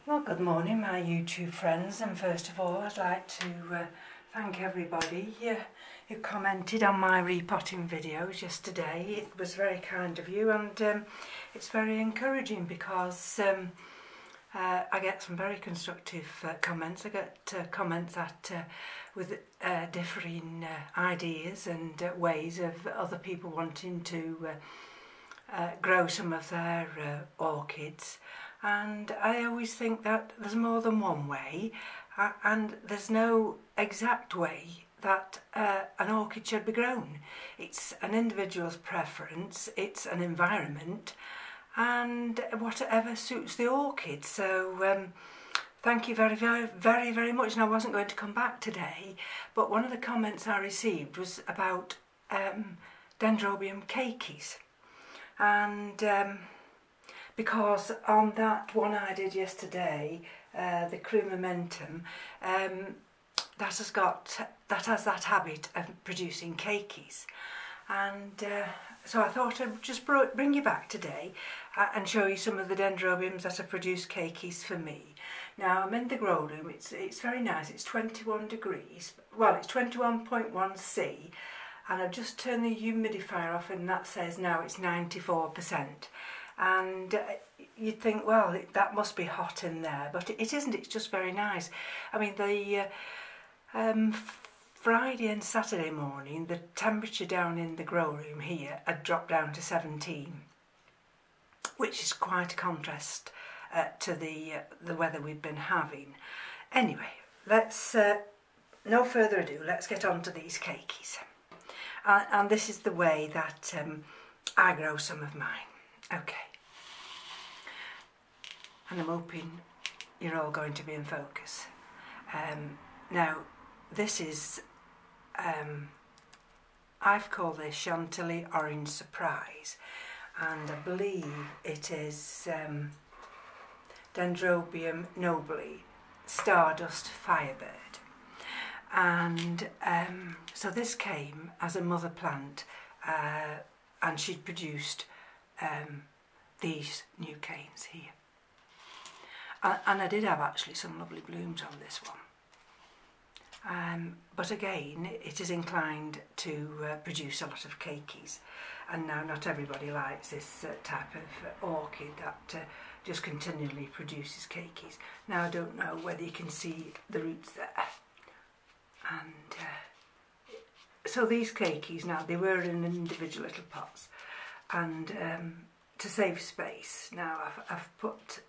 Well, good morning my YouTube friends, and first of all I'd like to thank everybody who commented on my repotting videos yesterday. It was very kind of you, and it's very encouraging because I get some very constructive comments. I get comments that with differing ideas and ways of other people wanting to grow some of their orchids. And I always think that there's more than one way, and there's no exact way that an orchid should be grown. It's an individual's preference, it's an environment, and whatever suits the orchid. So thank you very much. And I wasn't going to come back today, but one of the comments I received was about Dendrobium keikis, and because on that one I did yesterday, the Crew Momentum, that has that habit of producing keikis, and so I thought I'd just bring you back today and show you some of the Dendrobiums that have produced keikis for me. Now I'm in the grow room. It's very nice. It's 21 degrees. Well, it's 21.1 C, and I've just turned the humidifier off, and that says now it's 94%. And you'd think, well, that must be hot in there, but it isn't. It's just very nice. I mean, the Friday and Saturday morning, the temperature down in the grow room here had dropped down to 17, which is quite a contrast to the weather we've been having. Anyway, let's no further ado, let's get on to these keikis. And this is the way that I grow some of mine. Okay, and I'm hoping you're all going to be in focus. Now, this is, I've called this Chantilly Orange Surprise, and I believe it is Dendrobium nobile, Stardust Firebird. And so this came as a mother plant, and she'd produced these new canes here, and I did have actually some lovely blooms on this one, but again it is inclined to produce a lot of keikis, and now not everybody likes this type of orchid that just continually produces keikis. Now I don't know whether you can see the roots there, and so these keikis, now they were in individual little pots, and to save space, now I've put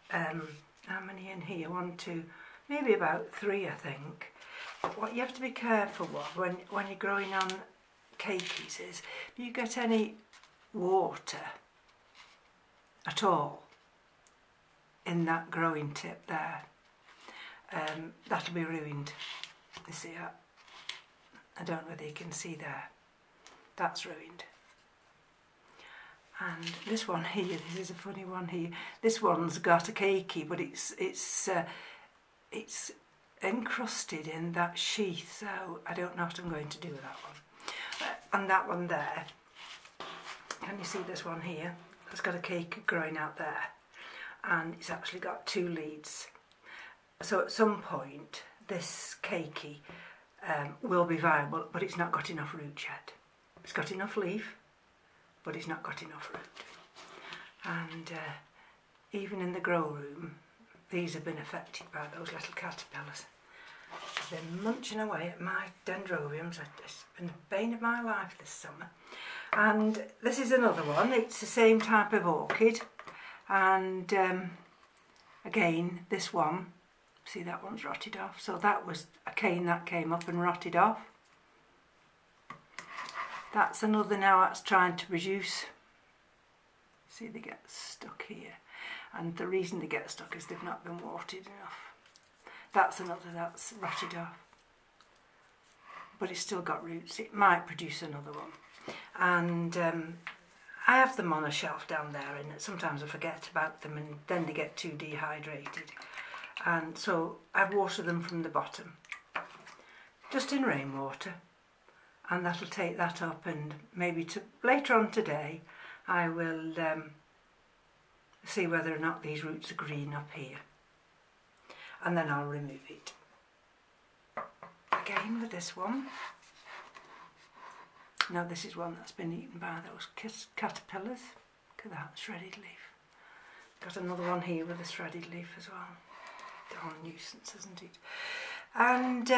how many in here? 1, 2, maybe about 3, I think. What you have to be careful of when you're growing on keikis is if you get any water at all in that growing tip there, that'll be ruined. You see that? I don't know whether you can see there. That's ruined. And this one here, this is a funny one here. This one's got a keiki, but it's encrusted in that sheath, so I don't know what I'm going to do with that one. And that one there, can you see this one here? It's got a keiki growing out there, and it's actually got 2 leads. So at some point, this keiki will be viable, but it's not got enough root yet. It's got enough leaf, but it's not got enough root. And even in the grow room, these have been affected by those little caterpillars. They've been munching away at my dendrobiums. It's been the bane of my life this summer. And this is another one. It's the same type of orchid, and again this one, see, that one's rotted off. So that was a cane that came up and rotted off. That's another now that's trying to produce. See, they get stuck here, and the reason they get stuck is they've not been watered enough. That's another that's rotted off, but it's still got roots. It might produce another one. And I have them on a shelf down there, and sometimes I forget about them, and then they get too dehydrated, and so I water them from the bottom, just in rainwater. And that'll take that up, and maybe later on today I will see whether or not these roots are green up here. and then I'll remove it. Again with this one. Now this is one that's been eaten by those caterpillars. Look at that shredded leaf. Got another one here with a shredded leaf as well. Darn nuisance, isn't it? And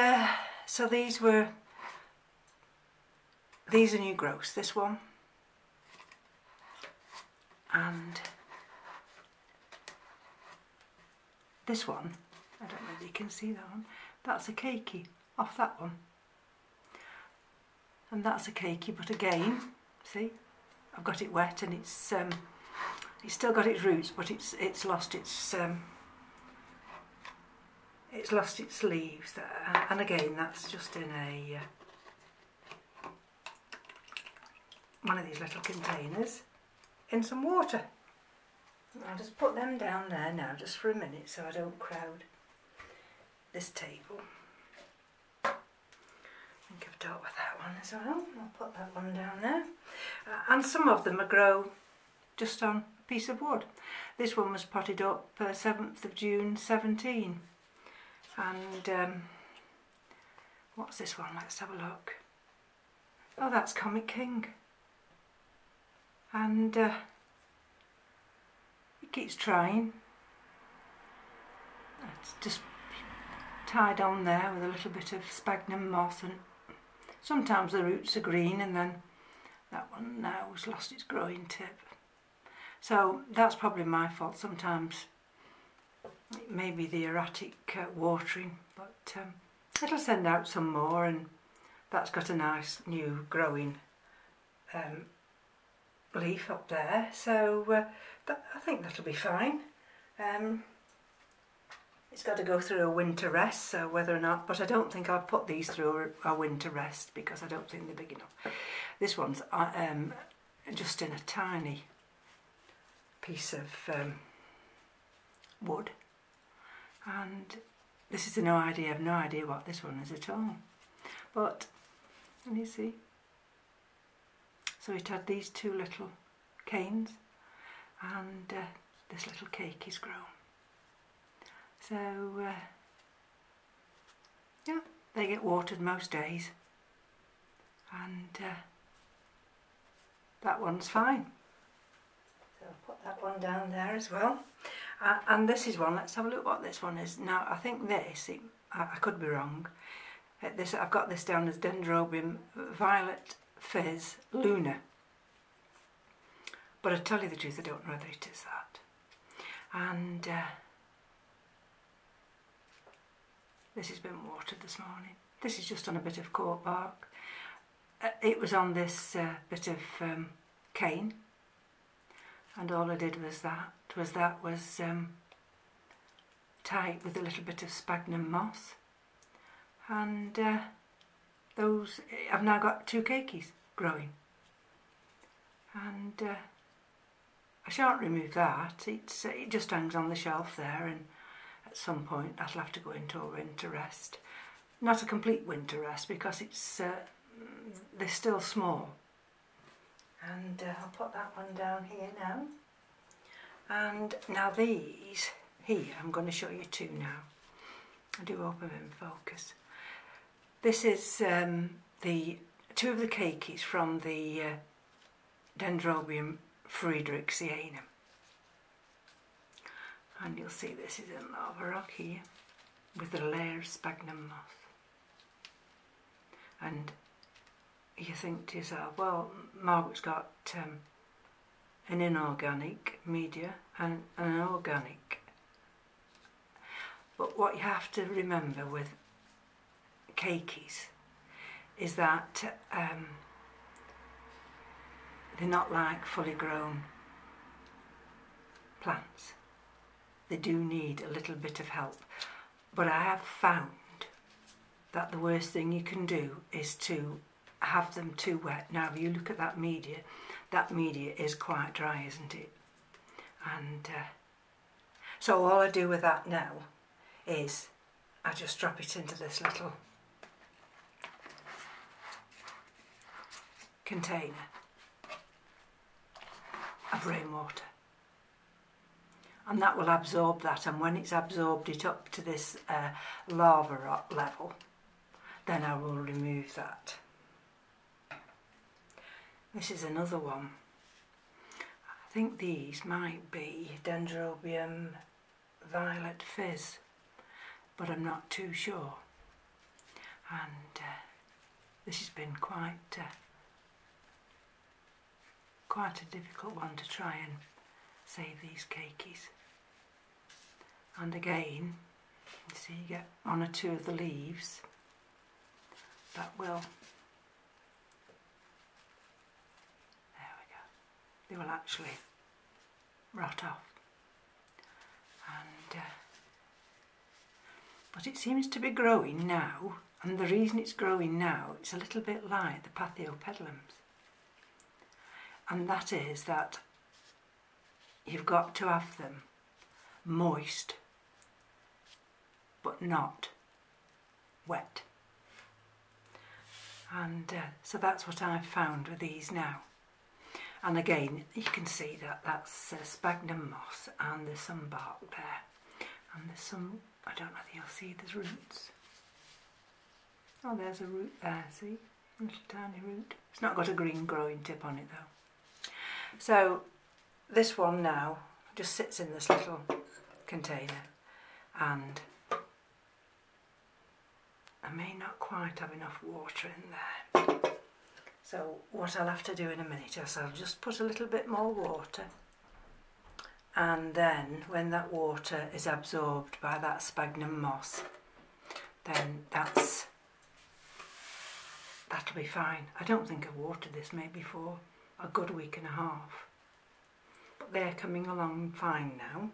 so these are new growths. This one and this one. I don't know if you can see that one. That's a keiki off that one. And that's a keiki, but again, see, I've got it wet and it's still got its roots, but it's lost its leaves there. And again, that's just in a one of these little containers in some water. I'll just put them down there now, just for a minute, so I don't crowd this table. I think I've dealt with that one as well. I'll put that one down there. And some of them grow just on a piece of wood. This one was potted up 7th of June 17. And what's this one? Let's have a look. Oh, that's Comic King. And it keeps trying. It's just tied on there with a little bit of sphagnum moss, and sometimes the roots are green, and then that one now has lost its growing tip. So that's probably my fault. Sometimes it may be the erratic watering, but it'll send out some more, and that's got a nice new growing leaf up there. So I think that'll be fine. It's got to go through a winter rest, so whether or not, but I don't think I'll put these through a winter rest because I don't think they're big enough. This one's just in a tiny piece of wood, and this is no idea. I have no idea what this one is at all. But can you see? So it had these two little canes, and this little keiki's grown. So yeah, they get watered most days, and that one's fine. So I'll put that one down there as well. And this is one. Let's have a look what this one is. Now I think this, I could be wrong. I've got this down as Dendrobium Violet Fizz Luna, but I tell you the truth, I don't know whether it is that. And this has been watered this morning. This is just on a bit of cork bark. It was on this bit of cane, and all I did was tie it with a little bit of sphagnum moss, and those, I've now got two keikis growing, and I shan't remove that. It just hangs on the shelf there, and at some point that'll have to go into a winter rest. Not a complete winter rest because they're still small. And I'll put that one down here now. And now these here, I'm going to show you two now. I do hope I'm in focus. This is the two of the keikis from the Dendrobium Friedrichsianum. And you'll see this is in lava rock here with a layer of sphagnum moss. And you think to yourself, well, Margaret's got an inorganic media and an organic. But what you have to remember with keikis is that they're not like fully grown plants. They do need a little bit of help. But I have found that the worst thing you can do is to have them too wet. Now, if you look at that media is quite dry, isn't it? And so all I do with that now is I just drop it into this little container of rainwater. and that will absorb that, and when it's absorbed it up to this lava rock level, then I will remove that. This is another one. I think these might be Dendrobium Violet Fizz, but I'm not too sure. And this has been quite a difficult one to try and save these keikis. And again, you see you get one or two of the leaves that will, there we go, they will actually rot off. And but it seems to be growing now, and the reason it's growing now, it's a little bit like the Pathiopedilums, and that is that you've got to have them moist but not wet. And so that's what I've found with these now. And again, you can see that that's sphagnum moss, and there's some bark there, and there's some, I don't know if you'll see, there's roots. Oh, there's a root there, see? A little tiny root. It's not got a green growing tip on it though. So this one now just sits in this little container, and I may not quite have enough water in there. So what I'll have to do in a minute is I'll just put a little bit more water, and then when that water is absorbed by that sphagnum moss, then that'll be fine. I don't think I've watered this maybe for a good week and a half, but they're coming along fine now.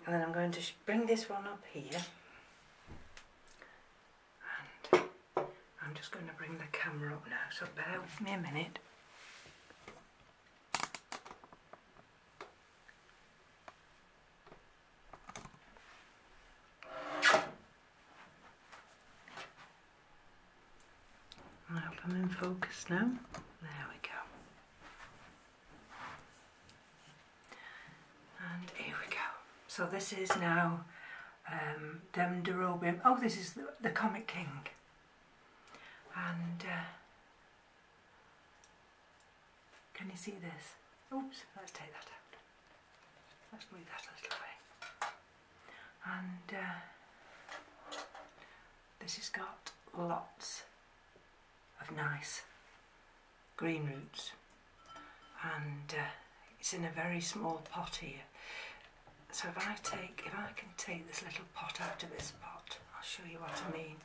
And then I'm going to bring this one up here, and I'm just going to bring the camera up now, so bear with me a minute. I hope I'm in focus now. There we go. And here we go. So this is now Dendrobium. Oh, this is the Comic King. And can you see this? Oops, let's take that out. Let's move that a little way. And this has got lots of nice green roots, and it's in a very small pot here. So if I can take this little pot out of this pot, I'll show you what I mean.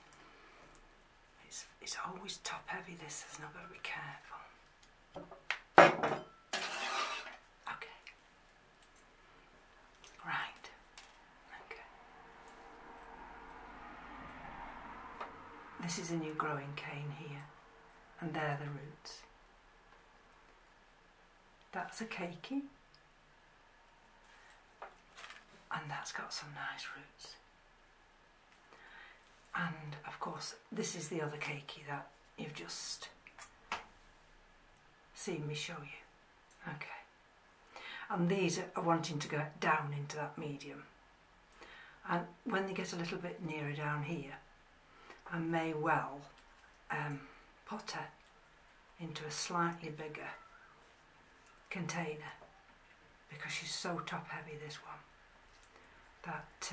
It's always top heavy, this, so I've got to be careful. Okay. Right. Okay. This is a new growing cane here, and they're the roots. That's a keiki, and that's got some nice roots. And of course this is the other keiki that you've just seen me show you. Okay. And these are wanting to go down into that medium. And when they get a little bit nearer down here, I may well put her into a slightly bigger container, because she's so top heavy, this one, that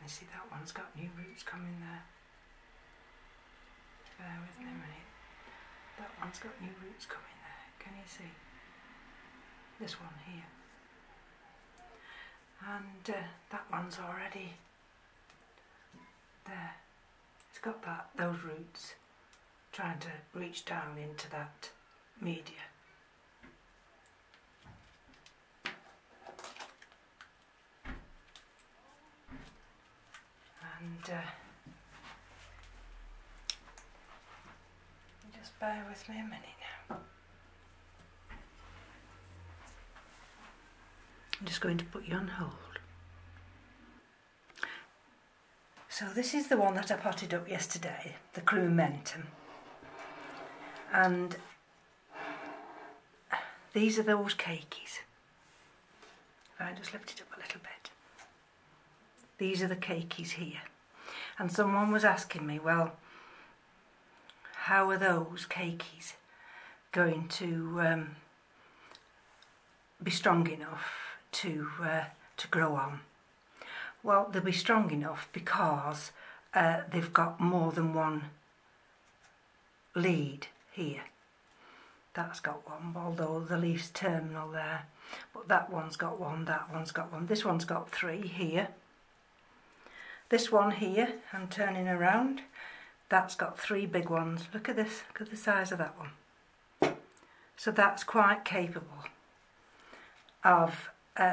you see that one's got new roots coming there. Bear with me a minute. That one's got new roots coming there. Can you see? This one here. And that one's already there. It's got those roots trying to reach down into that media. And just bear with me a minute now. I'm just going to put you on hold. So this is the one that I potted up yesterday, the Crewmentum. And these are those keikis. If I just lift it up a little bit. These are the keikis here. And someone was asking me, well, how are those keikis going to be strong enough to grow on? Well, they'll be strong enough because they've got more than one lead here. That's got one, although the leaf's terminal there. But that one's got one, that one's got one. This one's got three here. This one here, I'm turning around, that's got three big ones. Look at this, look at the size of that one. So that's quite capable of,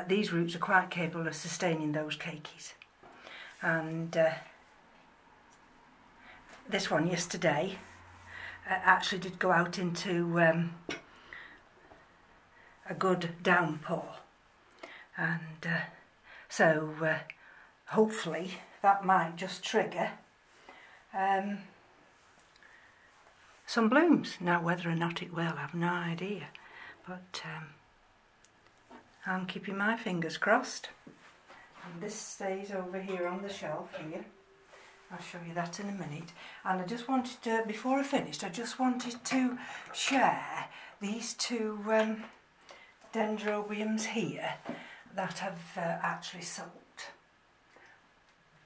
these roots are quite capable of sustaining those keikis. And this one yesterday actually did go out into a good downpour. And so hopefully that might just trigger some blooms. Now whether or not it will, I've no idea, but I'm keeping my fingers crossed. And this stays over here on the shelf here. I'll show you that in a minute. And I just wanted to, before I finished, I just wanted to share these two Dendrobiums here that have actually sulked.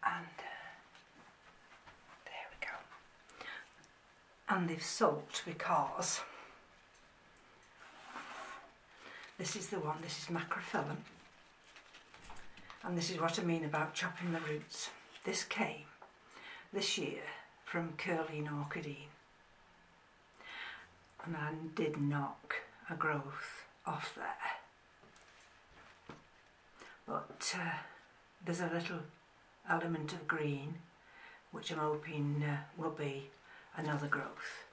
And there we go. And they've sulked because this is the one, this is macrophyllum. And this is what I mean about chopping the roots. This came this year from Curleen Orchidine. And I did knock a growth off there. But there's a little element of green which I'm hoping will be another growth.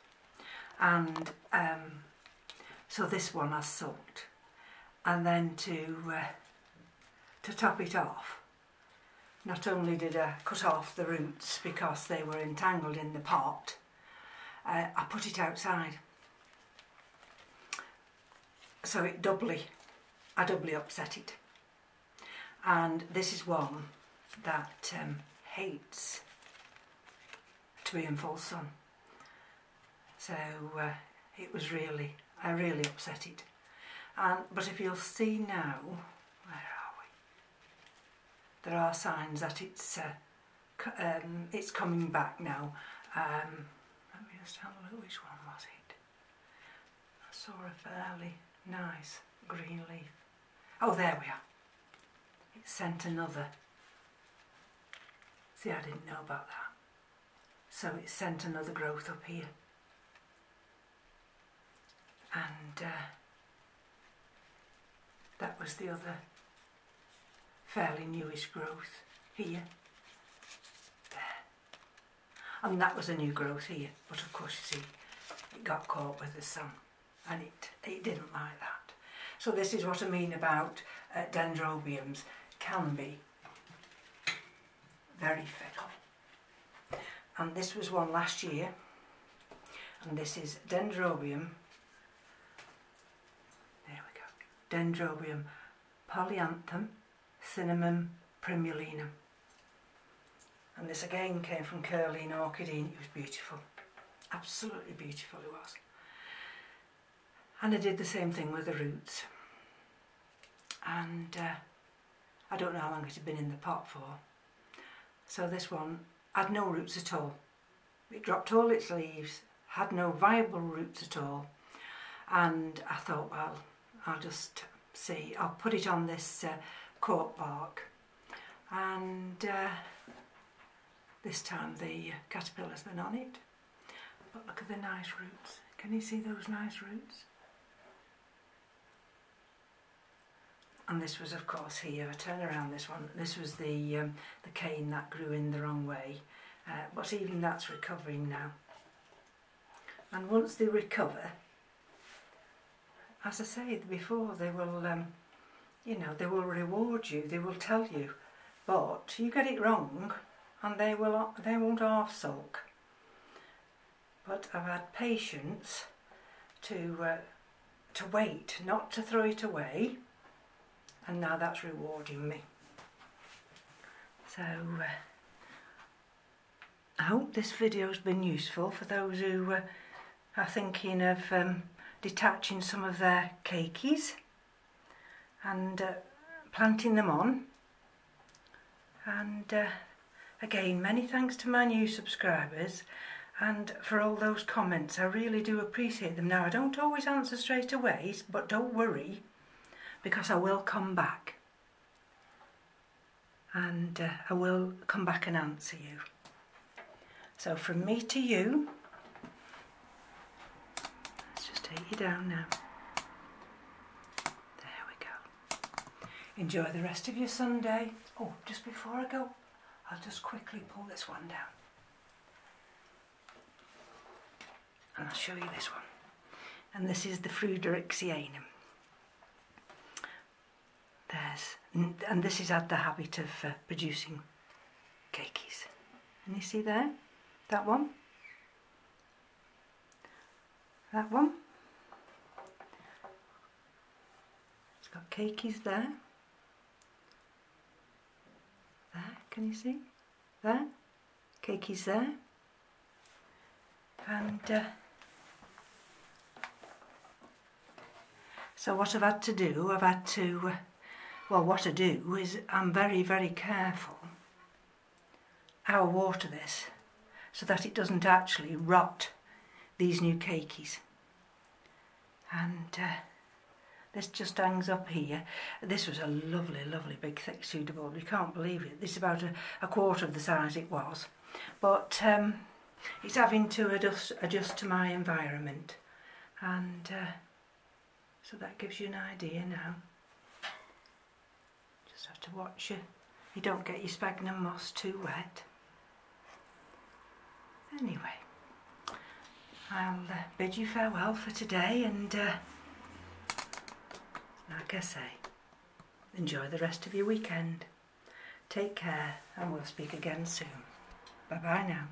And so this one has sulked. And then to top it off, not only did I cut off the roots because they were entangled in the pot, I put it outside. So I doubly upset it. And this is one that hates to be in full sun. So it was really, I really upset it. But if you'll see now, where are we? There are signs that it's coming back now. Let me just have a look, which one was it? I saw a fairly nice green leaf. Oh, there we are. It sent another. See, I didn't know about that. So it sent another growth up here. And that was the other fairly newish growth here. There. And that was a new growth here. But of course, you see, it got caught with the sun. And it didn't like that. So this is what I mean about Dendrobiums can be very fickle. And this was one last year. And this is Dendrobium. There we go. Dendrobium polyanthum cinnamon primulinum. And this again came from Curleen Orchidine. It was beautiful. Absolutely beautiful it was. And I did the same thing with the roots. And I don't know how long it had been in the pot for. So this one had no roots at all. It dropped all its leaves, had no viable roots at all. And I thought, well, I'll just see. I'll put it on this cork bark. And this time the caterpillar's been on it. But look at the nice roots. Can you see those nice roots? And this was, of course, here. I turn around this one. This was the cane that grew in the wrong way, but even that's recovering now. And once they recover, as I said before, they will, you know, they will reward you. They will tell you, but you get it wrong, and they won't half sulk. But I've had patience to wait, not to throw it away. and now that's rewarding me. So I hope this video's been useful for those who are thinking of detaching some of their keikis and planting them on. And again, many thanks to my new subscribers and for all those comments. I really do appreciate them. Now, I don't always answer straight away, but don't worry, because I will come back. And I will come back and answer you. So from me to you, let's just take you down now. There we go. Enjoy the rest of your Sunday. Oh, just before I go, I'll just quickly pull this one down. And I'll show you this one. And this is the Fruderixianum. And this has had the habit of producing keikis. And you see there? That one? That one? It's got keikis there. There, can you see? There. Keikis there. And so what I've had to do, well, what I do is I'm very, very careful how I water this so that it doesn't actually rot these new keikis. And this just hangs up here. This was a lovely, lovely big thick pseudobulb. You can't believe it. This is about a quarter of the size it was. But it's having to adjust to my environment. And so that gives you an idea now. Just have to watch you don't get your sphagnum moss too wet. Anyway, I'll bid you farewell for today, and like I say, enjoy the rest of your weekend. Take care, and we'll speak again soon. Bye bye now.